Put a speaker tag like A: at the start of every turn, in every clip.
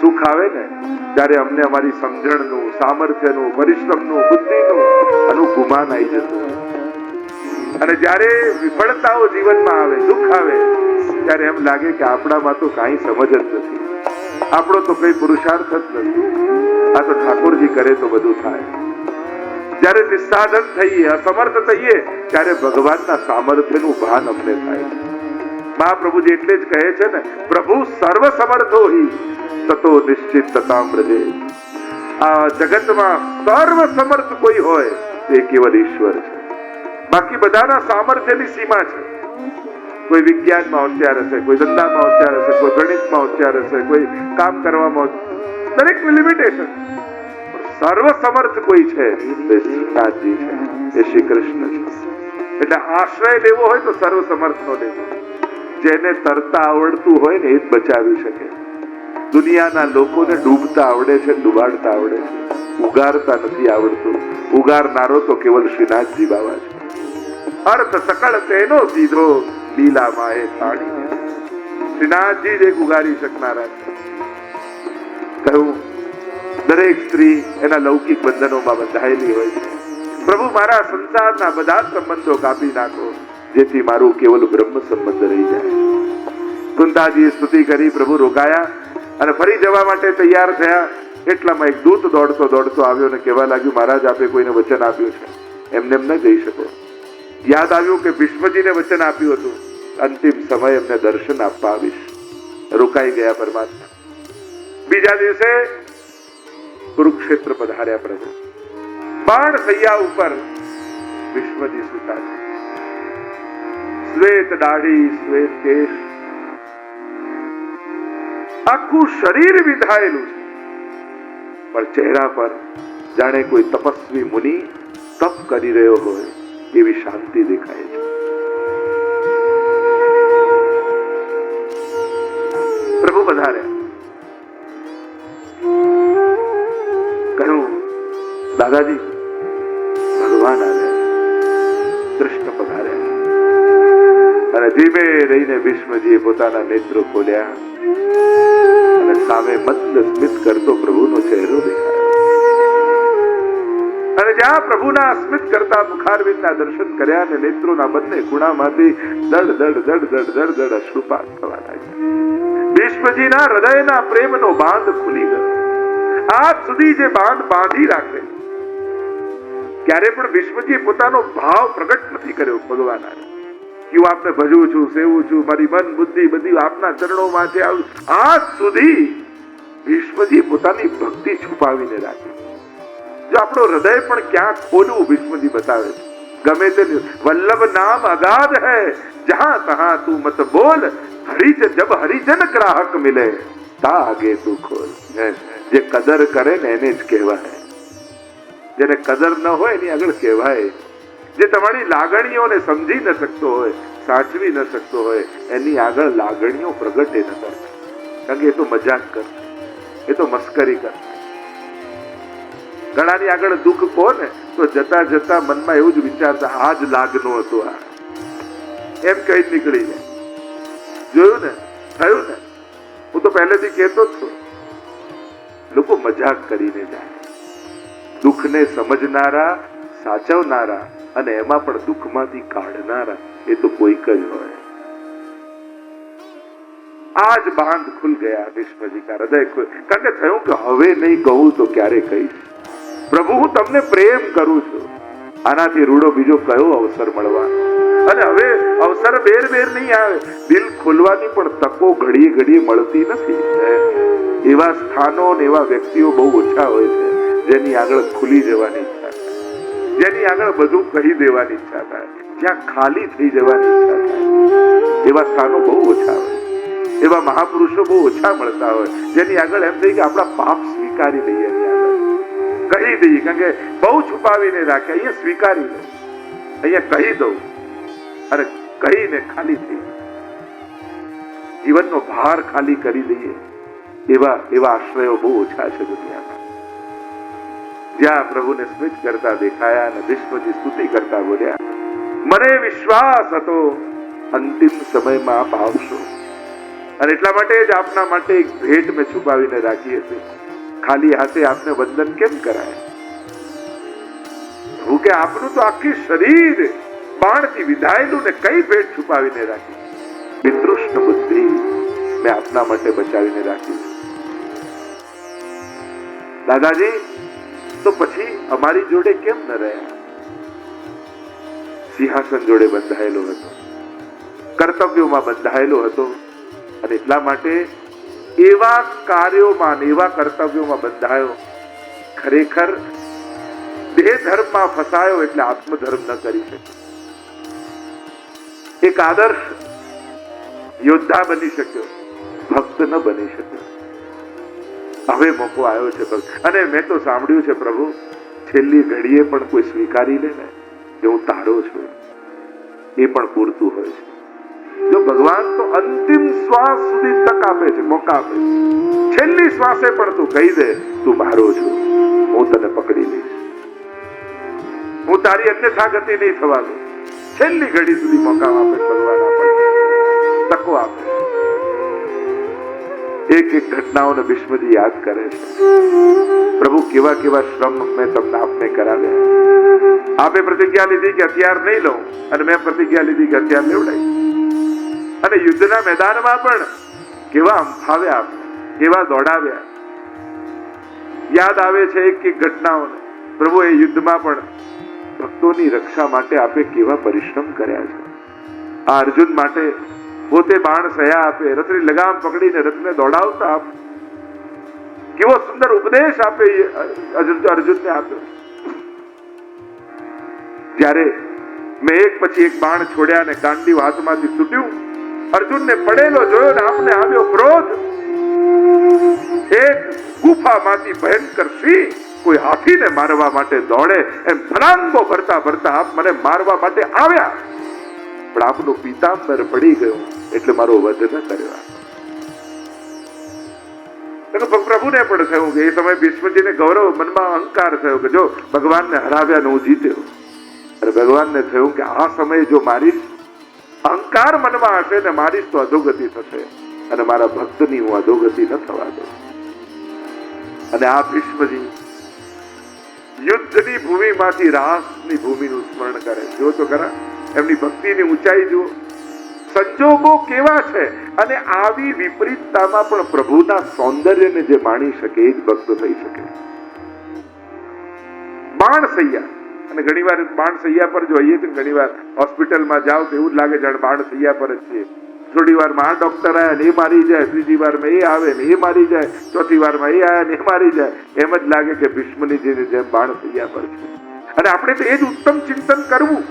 A: સુખ આવે ને ત્યારે અમને અમારી સમજણનું, સામર્થ્યનું, પરિશ્રમનું, બુદ્ધિનું આનું ગુમાન આવી જતું. અને જ્યારે વિફળતાઓ જીવનમાં આવે, દુઃખ આવે, ત્યારે એમ લાગે કે આપણામાં તો કાંઈ સમજ જ નથી, આપણો તો કઈ પુરુષાર્થ જ નથી, આ તો ઠાકોરજી કરે તો બધું થાય. જ્યારે નિસ્સાધન થઈએ, અસમર્થ થઈએ, ત્યારે ભગવાનના સામર્થ્યનું ભાન અમને થાય. મહાપ્રભુજી એટલે જ કહે છે ને, પ્રભુ સર્વ સમર્થો હિ તતો નિશ્ચિત તતામ વ્રજે. આ જગતમાં સર્વ સમર્થ કોઈ હોય તે કેવલ ઈશ્વર છે. બાકી બધાના સામર્થ્યની સીમા છે. કોઈ વિજ્ઞાનમાં હોશિયાર હશે, કોઈ ધંધામાં હોશિયાર હશે, કોઈ ગણિતમાં હોશિયાર હશે, કોઈ કામ કરવામાં, દરેકની લિમિટેશન. સર્વ સમર્થ કોઈ છે તે શ્રીનાથજી છે, એ શ્રી કૃષ્ણ છે. એટલે આશ્રય લેવો હોય તો સર્વ સમર્થનો લેવો. જેને તરતા આવડતું હોય ને એ જ બચાવી શકે. દુનિયાના લોકોને ડૂબતા આવડે છે, ડુબાડતા આવડે છે, ઉગારતા નથી આવડતું. ઉગારનારો તો કેવલ શ્રીનાથજી બાબા છે. અર્થ સકળ તેનો સીધો લીલામાં એ તાણી. શ્રીનાથજી જ એક ઉગારી શકનારા છે. કહ્યું દરેક સ્ત્રી એના લૌકિક બંધનોમાં બંધાયેલી હોય છે. પ્રભુ મારા સંસારના બધા સંબંધો કાપી નાખો, જેથી મારું કેવલ બ્રહ્મ સંબંધ રહી જાય. કુંતાજીએ સ્તુતિ કરી, પ્રભુ રોકાયા અને ફરી જવા માટે તૈયાર થયા. એટલામાં એક દૂત દોડતો દોડતો આવ્યો અને કહેવા લાગ્યું, મહારાજ આપે કોઈને વચન આપ્યું છે, એમને એમ ન જઈ શકો. યાદ આવ્યું કે ભીષ્મજીને વચન આપ્યું હતું, અંતિમ સમય એમને દર્શન આપવા આવીશ. રોકાઈ ગયા પરમાત્મા. બીજા દિવસે કુરુક્ષેત્ર પધાર્યા પ્રભુ. બાણ સૈયા ઉપર ભીષ્મજી સુતા છે. શ્વેત દાઢી, શ્વેત કેશ, આખું શરીર વિંધાયેલું છે, પણ ચહેરા પર જાણે કોઈ તપસ્વી મુનિ તપ કરી રહ્યો હોય એવી શાંતિ દેખાય છે. પ્રભુ પધાર્યા. કહ્યું, દાદાજી ભગવાન આવ્યા, કૃષ્ણ પધાર્યા. અને ધીમે રહીને ભીષ્મજીએ પોતાના નેત્રો ખોલ્યા અને સામે મંદ સ્મિત કરતો પ્રભુનો ચહેરો દેખાયો. અને જ્યાં પ્રભુના સ્મિત કરતા મુખારવિંદના દર્શન કર્યા અને નેત્રોના બંને ખૂણામાંથી દડ દડ દડ દડ દડ દડ અશ્રુપાત થવા લાગ્યા. ભીષ્મજીના હૃદયના પ્રેમનો બાંધ ખુલી ગયો. આજ સુધી જે બાંધ બાંધી રાખે, ક્યારે પણ ભીષ્મજીએ પોતાનો ભાવ પ્રગટ નથી કર્યો ભગવાન. હું આપને ભજું છું, સેવું છું, મારી મન બુદ્ધિ બધી આપના ચરણોમાં છે. આજ સુધી ભીષ્મજી પોતાની ભક્તિ છુપાવીને રાખી. જો આપણો હૃદય પણ ક્યાં ખોલવું ભીષ્મજી બતાવે છે. ગમે તે વલ્લભ નામ અગાધ હૈ, જહાં તહાં તું મત બોલ, હરિજન જબ હરિજન ગ્રાહક મિલે તા આગે તું ખોલ. જે કદર કરે ને એને જ કહેવાય. જેને કદર ન હોય એની આગળ કહેવાય. જે તમારી લાગણીઓને સમજી ન શકતો હોય, સાચવી ન શકતો હોય, એની આગળ લાગણીઓ પ્રગટે ન કરતા. કારણ કે એ તો મજાક કરશે, એ તો મસ્કરી કરશે. ઘણાની આગળ દુઃખ કહો ને તો જતા જતા મનમાં એવું જ વિચારતા, આ જ લાગનું હતું, આ એમ કઈ નીકળી જાય. જોયું ને, થયું ને. હું તો પહેલેથી કહેતો જ છું, લોકો મજાક કરીને જાય. દુઃખને સમજનારા, સાચવનારા અને એમાં પણ દુઃખમાંથી કાઢનારા એ તો કોઈક જ હોય. આજ બાંધ ખુલ ગયા ભીષ્મજી કા હૃદય ખુલ. કારણ કે થયું કે હવે નહીં કહું તો ક્યારે કહીશ. પ્રભુ હું તમને પ્રેમ કરું છું, આનાથી રૂડો બીજો કયો અવસર મળવાનો. અને હવે અવસર બેર બેર નહીં આવે. દિલ ખોલવાની પણ તકો ઘડીએ ઘડીએ મળતી નથી. એવા સ્થાનો ને એવા વ્યક્તિઓ બહુ ઓછા હોય છે જેની આગળ ખુલી જવાની ઈચ્છા થાય, જેની આગળ બધું કહી દેવાની ઈચ્છા થાય, જ્યાં ખાલી થઈ જવાની ઈચ્છા થાય. એવા સ્થાનો બહુ ઓછા હોય. એવા મહાપુરુષો બહુ ઓછા મળતા હોય જેની આગળ એમ થઈ કે આપણા પાપ સ્વીકારી લઈએ, કહી દઈએ. કારણ કે બહુ છુપાવીને રાખે, અહીંયા સ્વીકારી લે, અહીંયા કહી દઉં અને કહીને ખાલી થઈ જીવનનો ભાર ખાલી કરી દઈએ. એવા આશ્રયો બહુ ઓછા છે દુનિયામાં. જ્યાં પ્રભુને સ્મિત કરતા દેખાયા અને ભીષ્મજી સ્તુતિ કરતા બોલ્યા, મને વિશ્વાસ હતો અંતિમ સમયમાં આપ આવશો. અને એટલા માટે જ આપના માટે એક ભેટ મેં છુપાવીને રાખી હતી. ખાલી હાથે આપને વંદન કેમ કરાય? હું કે આપનું તો આખી શરીર બાણથી વિધાયેલું ને કઈ ભેટ છુપાવીને રાખી? પિતૃષ્ણ બુદ્ધિ મેં આપના માટે બચાવીને રાખી. દાદાજી તો પછી અમારી જોડે કેમ ન રહ્યા? સિંહાસન જોડે બંધાયેલો હતો, કર્તવ્યોમાં બંધાયેલો હતો, અને એટલા માટે એવા કાર્યોમાં એવા કર્તવ્યોમાં બંધાયો. ખરેખર દેહ ધર્મમાં ફસાયો એટલે આત્મધર્મ ન કરી શકે. એક આદર્શ યોદ્ધા બની શક્યો, ભક્ત ન બની શક્યો. હવે મોકો આવ્યો છે અને મેં તો સાંભળ્યું છે પ્રભુ, છેલ્લી ઘડીએ પણ કોઈ સ્વીકારી લે ને કે હું તારો છું, એ પણ પૂરતું હોય છે. જો ભગવાન તો અંતિમ શ્વાસ સુધી તક આપે છે, મોકા આપે છે. છેલ્લી શ્વાસે પણ તું કહી દે તું મારો છું, હું તને પકડી લઈશ, હું તારી અન્યથા ગતિ નહીં થવા દઉં. છેલ્લી ઘડી સુધી મોકા આપે ભગવાન, આપણને તકો આપે. એક એક ઘટનાઓને ભીષ્મજી યાદ કરે છે. પ્રભુ કેવા કેવા શ્રમ મેં તમને આપને કરાવ્યા. આપે પ્રતિજ્ઞા લીધી કે હથિયાર નહીં લઉં, અને મેં પ્રતિજ્ઞા લીધી કે હથિયાર લેવડાવી. અને યુદ્ધના મેદાનમાં પણ કેવા અંફાવ્યા, કેવા દોડાવ્યા. યાદ આવે છે એક એક ઘટનાઓને. પ્રભુ એ યુદ્ધમાં પણ ભક્તોની રક્ષા માટે આપે કેવા પરિશ્રમ કર્યા છે. આ અર્જુન માટે પોતે બાણ સયા આપે, રથની લગામ પકડીને રથને દોડાવતા આપ કેવો સુંદર ઉપદેશ આપે અર્જુનને આપ્યો. જ્યારે મેં એક પછી એક બાણ છોડ્યા અને ગાંડીવ હાથમાંથી છૂટ્યું, અર્જુનને પડેલો જોયો ને આપને આવ્યો ક્રોધ. એક ગુફામાંથી ભયંકર સિંહ કોઈ હાથીને મારવા માટે દોડે એમ ફલાંગો ભરતા ભરતા આપ મને મારવા માટે આવ્યા, પણ આપનો પીતાંબર પડી ગયો એટલે મારો વધ ન કર્યો. પ્રભુને પણ થયું કે એ સમય ભીષ્મજીને ગૌરવ, મનમાં અહંકાર થયો કે જો ભગવાનને હરાવ્યા ને હું જીત્યો. અને ભગવાનને થયું કે આ સમયે જો મારીશ, અહંકાર મનમાં હશે ને મારીશ તો અધોગતિ થશે, અને મારા ભક્તની હું અધોગતિ ન થવા દઉં. અને આ ભીષ્મજી યુદ્ધની ભૂમિમાંથી રાસની ભૂમિનું સ્મરણ કરે. જો તો ખરા એમની ભક્તિની ઊંચાઈ જુઓ, સંજોગો કેવા છે. અને આવી વિપરીતતામાં પણ પ્રભુના સૌંદર્યને જે માણી શકે એ જ ભક્ત થઈ શકે. બાણ સૈયા, અને ઘણીવાર બાણ સૈયા પર જોઈએ તો ઘણીવાર હોસ્પિટલમાં જાઓ તો એવું જ લાગે જાણે બાણ સૈયા પર જ છે. થોડી વારમાં આ ડોક્ટર આવ્યા ને એ મારી જાય, ત્રીજી વારમાં એ આવે ને એ મારી જાય, ચોથી વારમાં એ આવ્યા ને એ મારી જાય. એમ જ લાગે કે ભીષ્મની જેમ બાણ સૈયા પર છે. અને આપણે તો એ જ ઉત્તમ ચિંતન કરવું.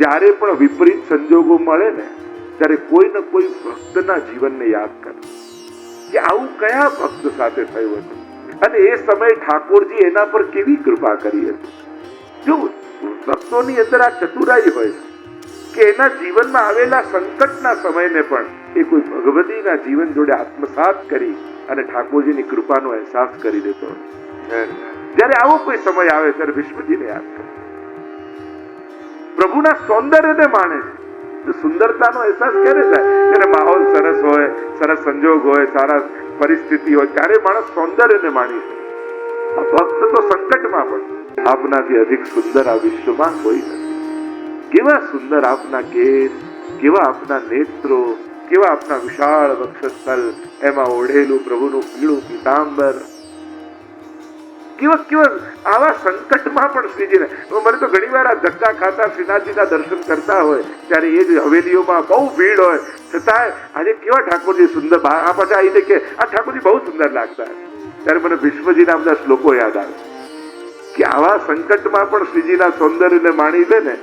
A: જ્યારે પણ વિપરીત સંજોગો મળે ને ત્યારે કોઈ ને કોઈ ભક્તના જીવનને યાદ કરો કે આવું કયા ભક્ત સાથે થયું હતું, અને એ સમયે ઠાકોરજી એના પર કેવી કૃપા કરી હતી. જો ભક્તોની અંદર આ ચતુરાઈ હોય કે એના જીવનમાં આવેલા સંકટના સમયને પણ એ કોઈ ભગવતીના જીવન જોડે આત્મસાત કરી અને ઠાકોરજીની કૃપાનો અહેસાસ કરી દેતો. જ્યારે આવો કોઈ સમય આવે ત્યારે ભીષ્મજીને યાદ કરે, પ્રભુના સૌંદર્યને માણે છે. સુંદરતાનો અહેસાસ ક્યારે થાય? ત્યારે માહોલ સરસ હોય, સરસ સંજોગ હોય, સારા પરિસ્થિતિ હોય, ત્યારે માણસ સૌંદર્યને માણી છે. ભક્ત તો સંકટમાં પણ આપનાથી અધિક સુંદર આ વિશ્વમાં કોઈ નથી. કેવા સુંદર આપના કેસ, કેવા આપના નેત્રો, કેવા આપના વિશાળ વક્ષસ્થળ, એમાં ઓઢેલું પ્રભુનું પીળું પીતાંબર. કેવા આવા સંકટમાં પણ શ્રીજીને, મને તો ઘણી વાર આ ધક્કા ખાતા શ્રીનાથજીના દર્શન કરતા હોય ત્યારે એ જ હવેલીઓમાં બહુ ભીડ હોય છતાંય આજે કેવા ઠાકોરજી સુંદર, આ પાછા આવીને કે આ ઠાકોરજી બહુ સુંદર લાગતા, ત્યારે મને ભીષ્મજીના બધા શ્લોકો યાદ આવે કે આવા સંકટમાં પણ શ્રીજીના સૌંદર્યને માણી લે ને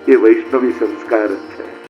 A: એ વૈષ્ણવી સંસ્કાર જ છે.